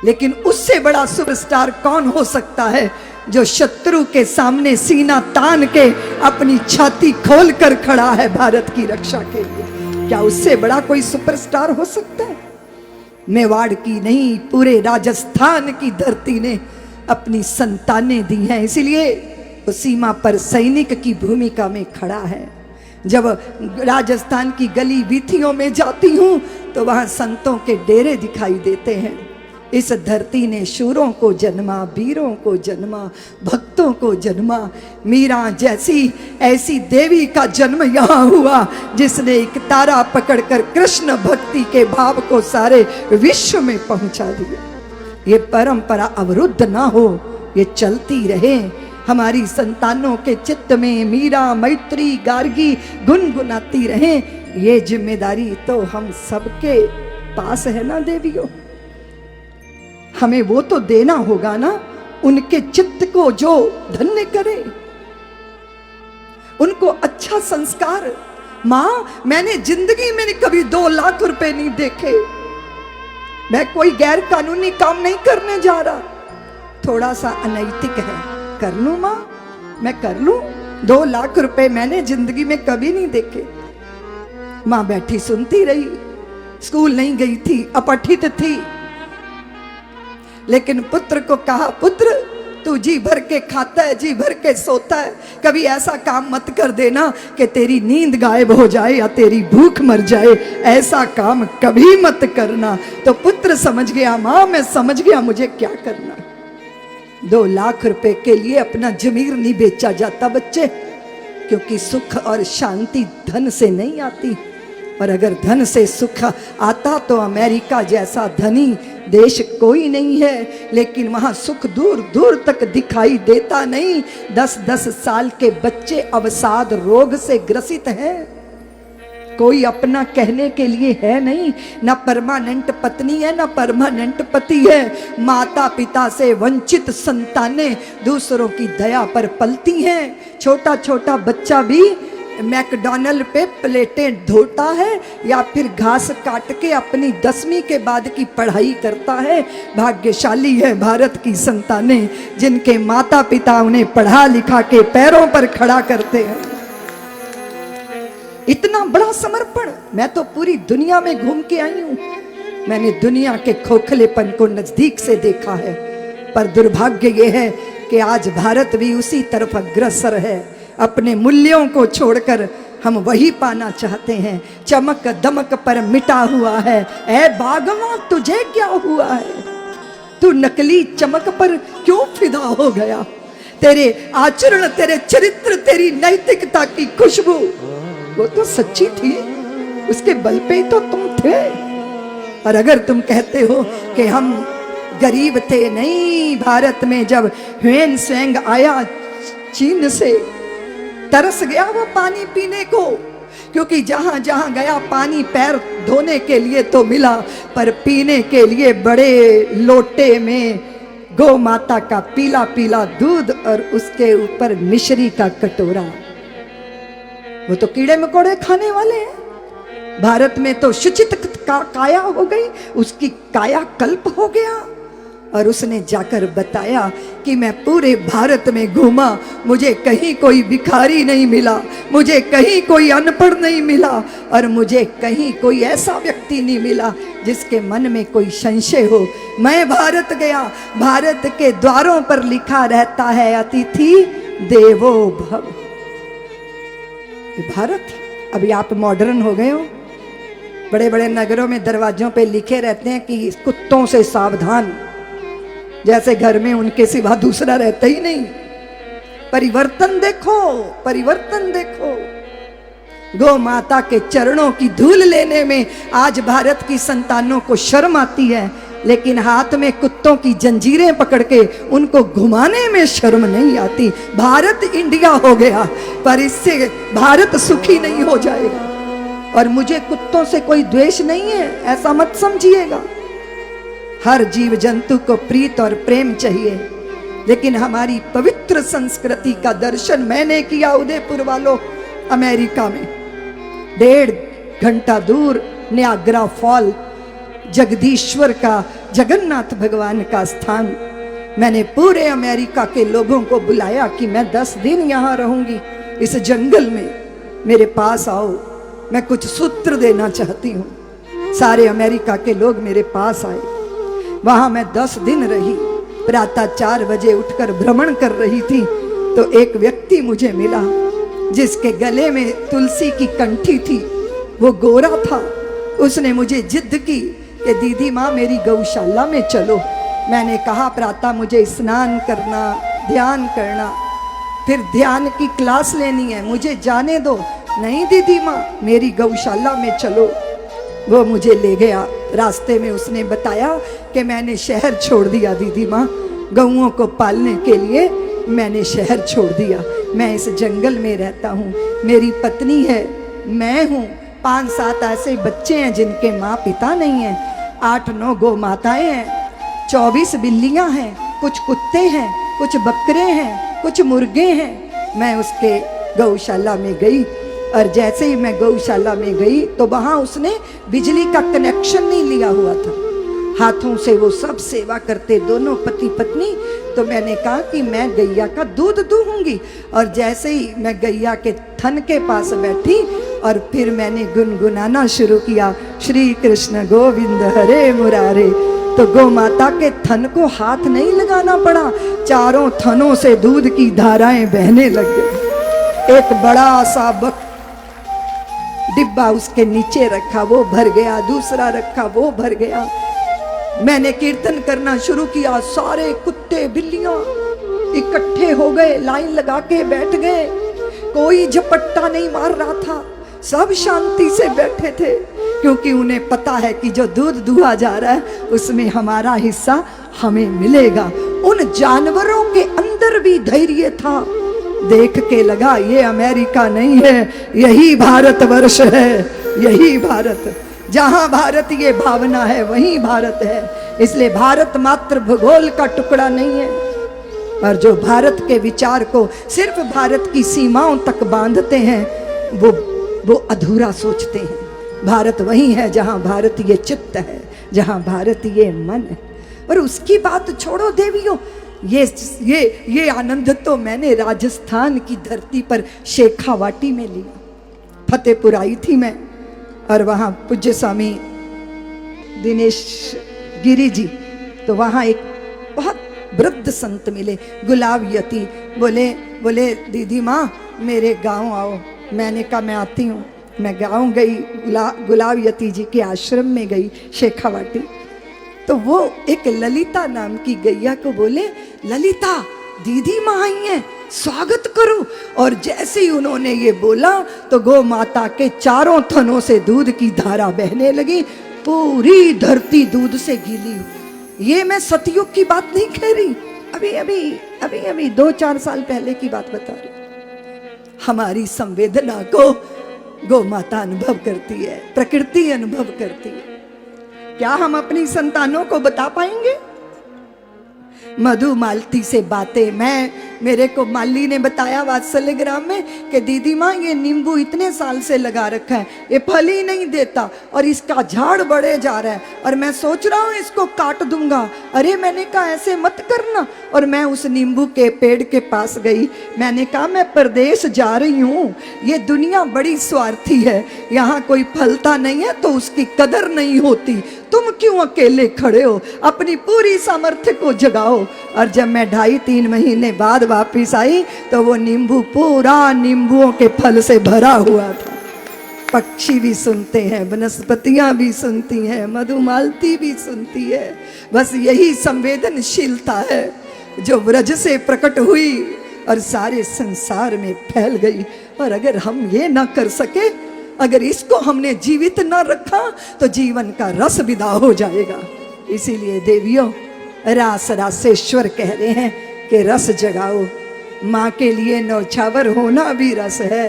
लेकिन उससे बड़ा सुपरस्टार कौन हो सकता है जो शत्रु के सामने सीना तान के अपनी छाती खोल कर खड़ा है भारत की रक्षा के लिए? क्या उससे बड़ा कोई सुपरस्टार हो सकता है? मेवाड़ की नहीं, पूरे राजस्थान की धरती ने अपनी संतानें दी हैं, इसीलिए वो सीमा पर सैनिक की भूमिका में खड़ा है। जब राजस्थान की गली वीथियों में जाती हूँ तो वहाँ संतों के डेरे दिखाई देते हैं। इस धरती ने शूरों को जन्मा, वीरों को जन्मा, भक्तों को जन्मा। मीरा जैसी ऐसी देवी का जन्म यहाँ हुआ जिसने एक तारा पकड़कर कृष्ण भक्ति के भाव को सारे विश्व में पहुंचा दिया। ये परंपरा अवरुद्ध ना हो, ये चलती रहे। हमारी संतानों के चित्त में मीरा, मैत्री, गार्गी गुनगुनाती रहे। ये जिम्मेदारी तो हम सबके पास है ना देवियों। हमें वो तो देना होगा ना, उनके चित्त को जो धन्य करे, उनको अच्छा संस्कार। माँ, मैंने जिंदगी में कभी 2 लाख रुपए नहीं देखे। मैं कोई गैर कानूनी काम नहीं करने जा रहा। थोड़ा सा अनैतिक है, कर लूं माँ, मैं कर लूं। 2 लाख रुपए मैंने जिंदगी में कभी नहीं देखे। माँ बैठी सुनती रही। स्कूल नहीं गई थी, अपठित थी, लेकिन पुत्र को कहा, पुत्र तू जी भर के खाता है, जी भर के सोता है, कभी ऐसा काम मत कर देना कि तेरी नींद गायब हो जाए या तेरी भूख मर जाए। ऐसा काम कभी मत करना। तो पुत्र समझ गया, माँ मैं समझ गया, मुझे क्या करना। 2 लाख रुपए के लिए अपना जमीर नहीं बेचा जाता बच्चे, क्योंकि सुख और शांति धन से नहीं आती। और अगर धन से सुख आता तो अमेरिका जैसा धनी देश कोई नहीं है, लेकिन वहां सुख दूर दूर तक दिखाई देता नहीं। 10-10 साल के बच्चे अवसाद रोग से ग्रसित हैं। कोई अपना कहने के लिए है नहीं, ना परमानेंट पत्नी है ना परमानेंट पति है। माता पिता से वंचित संतानें दूसरों की दया पर पलती हैं। छोटा छोटा बच्चा भी मैकडॉनल्ड पे प्लेटें धोता है या फिर घास काट के अपनी 10वीं के बाद की पढ़ाई करता है। भाग्यशाली है भारत की संतानें जिनके माता पिता उन्हें पढ़ा लिखा के पैरों पर खड़ा करते हैं। इतना बड़ा समर्पण। मैं तो पूरी दुनिया में घूम के आई हूं, मैंने दुनिया के खोखलेपन को नजदीक से देखा है, पर दुर्भाग्य यह है कि आज भारत भी उसी तरफ अग्रसर है। अपने मूल्यों को छोड़कर हम वही पाना चाहते हैं। चमक दमक पर मिटा हुआ है। ऐ बागवा तुझे क्या हुआ है, तू नकली चमक पर क्यों फिदा हो गया। तेरे आचरण, तेरे चरित्र, तेरी नैतिकता की खुशबू वो तो सच्ची थी, उसके बल पे ही तो तुम थे। और अगर तुम कहते हो कि हम गरीब थे, नहीं, भारत में जब ह्वेन त्सांग आया चीन से, तरस गया वो पानी पीने को, क्योंकि जहां जहां गया पानी पैर धोने के लिए तो मिला, पर पीने के लिए बड़े लोटे में गौ माता का पीला पीला दूध और उसके ऊपर मिश्री का कटोरा। वो तो कीड़े मकोड़े खाने वाले हैं। भारत में तो शुचित काया हो गई, उसकी काया कल्प हो गया। और उसने जाकर बताया कि मैं पूरे भारत में घूमा, मुझे कहीं कोई भिखारी नहीं मिला, मुझे कहीं कोई अनपढ़ नहीं मिला, और मुझे कहीं कोई ऐसा व्यक्ति नहीं मिला जिसके मन में कोई संशय हो। मैं भारत गया, भारत के द्वारों पर लिखा रहता है अतिथि देवो भव। भारत, अभी आप मॉडर्न हो गए हो, बड़े बड़े नगरों में दरवाजों पे लिखे रहते हैं कि कुत्तों से सावधान, जैसे घर में उनके सिवा दूसरा रहता ही नहीं। परिवर्तन देखो, परिवर्तन देखो। गौ माता के चरणों की धूल लेने में आज भारत की संतानों को शर्म आती है, लेकिन हाथ में कुत्तों की जंजीरें पकड़ के उनको घुमाने में शर्म नहीं आती। भारत इंडिया हो गया, पर इससे भारत सुखी नहीं हो जाएगा। और मुझे कुत्तों से कोई द्वेष नहीं है, ऐसा मत समझिएगा। हर जीव जंतु को प्रीत और प्रेम चाहिए, लेकिन हमारी पवित्र संस्कृति का दर्शन मैंने किया उदयपुर वालों, अमेरिका में। 1.5 घंटा दूर नियाग्रा फॉल, जगदीश्वर का जगन्नाथ भगवान का स्थान। मैंने पूरे अमेरिका के लोगों को बुलाया कि मैं 10 दिन यहाँ रहूंगी इस जंगल में, मेरे पास आओ, मैं कुछ सूत्र देना चाहती हूँ। सारे अमेरिका के लोग मेरे पास आए। वहां मैं 10 दिन रही। प्रातः 4 बजे उठकर भ्रमण कर रही थी तो एक व्यक्ति मुझे मिला जिसके गले में तुलसी की कंठी थी। वो गोरा था। उसने मुझे जिद की कि दीदी माँ मेरी गौशाला में चलो। मैंने कहा प्रातः मुझे स्नान करना, ध्यान करना, फिर ध्यान की क्लास लेनी है, मुझे जाने दो। नहीं दीदी माँ मेरी गौशाला में चलो। वो मुझे ले गया। रास्ते में उसने बताया कि मैंने शहर छोड़ दिया दीदी माँ, गौओं को पालने के लिए मैंने शहर छोड़ दिया। मैं इस जंगल में रहता हूँ, मेरी पत्नी है, मैं हूँ, 5-7 ऐसे बच्चे हैं जिनके माँ पिता नहीं हैं, 8-9 गौ माताएं हैं, 24 बिल्लियाँ हैं, कुछ कुत्ते हैं, कुछ बकरे हैं, कुछ मुर्गे हैं। मैं उसके गौशाला में गई और जैसे ही मैं गौशाला में गई तो वहाँ उसने बिजली का कनेक्शन नहीं लिया हुआ था। हाथों से वो सब सेवा करते, दोनों पति पत्नी। तो मैंने कहा कि मैं गैया का दूध दूंगी। और जैसे ही मैं गैया के थन के पास बैठी और फिर मैंने गुनगुनाना शुरू किया, श्री कृष्ण गोविंद हरे मुरारे, तो गौ माता के थन को हाथ नहीं लगाना पड़ा, चारों थनों से दूध की धाराएं बहने लग गई। एक बड़ा सा डिब्बा उसके नीचे रखा, वो भर गया, दूसरा रखा, वो भर गया। मैंने कीर्तन करना शुरू किया। सारे कुत्ते बिल्लियां इकट्ठे हो गए, लाइन लगा के बैठ गए, कोई झपट्टा नहीं मार रहा था, सब शांति से बैठे थे, क्योंकि उन्हें पता है कि जो दूध दुहा जा रहा है उसमें हमारा हिस्सा हमें मिलेगा। उन जानवरों के अंदर भी धैर्य था। देख के लगा ये अमेरिका नहीं है, यही भारतवर्ष है, यही भारत। जहां भारत ये भावना है वहीं भारत है। इसलिए भारत मात्र भूगोल का टुकड़ा नहीं है। और जो भारत के विचार को सिर्फ भारत की सीमाओं तक बांधते हैं वो अधूरा सोचते हैं। भारत वही है जहां भारत ये चित्त है, जहां भारत ये मन है। और उसकी बात छोड़ो देवियों, ये आनंद तो मैंने राजस्थान की धरती पर शेखावाटी में लिया। फतेहपुर आई थी मैं और वहाँ पूज्य स्वामी दिनेश गिरी जी, तो वहाँ एक बहुत वृद्ध संत मिले, गुलाब यति। बोले दीदी माँ मेरे गांव आओ। मैंने कहा मैं आती हूँ। मैं गांव गई, गुलाब यति जी के आश्रम में गई शेखावाटी। तो वो एक ललिता नाम की गैया को बोले, ललिता दीदी माँ आई हैं, स्वागत करो। और जैसे ही उन्होंने ये बोला तो गौ माता के चारों थनों से दूध की धारा बहने लगी, पूरी धरती दूध से गीली। ये मैं सतयुग की बात नहीं कह रही, अभी 2-4 साल पहले की बात बता रही। हमारी संवेदना को गौ माता अनुभव करती है, प्रकृति अनुभव करती है। क्या हम अपनी संतानों को बता पाएंगे? मधु मालती से बातें, मेरे को माली ने बताया वात्सल्य ग्राम में कि दीदी माँ ये नींबू इतने साल से लगा रखा है, ये फल ही नहीं देता और इसका झाड़ बढ़े जा रहा है और मैं सोच रहा हूँ इसको काट दूंगा। अरे मैंने कहा ऐसे मत करना। और मैं उस नींबू के पेड़ के पास गई। मैंने कहा मैं परदेश जा रही हूँ, ये दुनिया बड़ी स्वार्थी है, यहाँ कोई फलता नहीं है तो उसकी कदर नहीं होती। तुम क्यों अकेले खड़े हो? अपनी पूरी सामर्थ्य को जगाओ। और जब मैं 2.5-3 महीने बाद वापिस आई तो वो नींबू पूरा नींबुओं के फल से भरा हुआ था। पक्षी भी सुनते हैं, वनस्पतियां भी सुनती हैं, मधुमालती भी सुनती है। बस यही संवेदनशीलता है जो व्रज से प्रकट हुई और सारे संसार में फैल गई। और अगर हम ये ना कर सके, अगर इसको हमने जीवित न रखा तो जीवन का रस विदा हो जाएगा। इसीलिए देवियों, रास रासेश्वर कह रहे हैं कि रस जगाओ। माँ के लिए नौछावर होना भी रस है।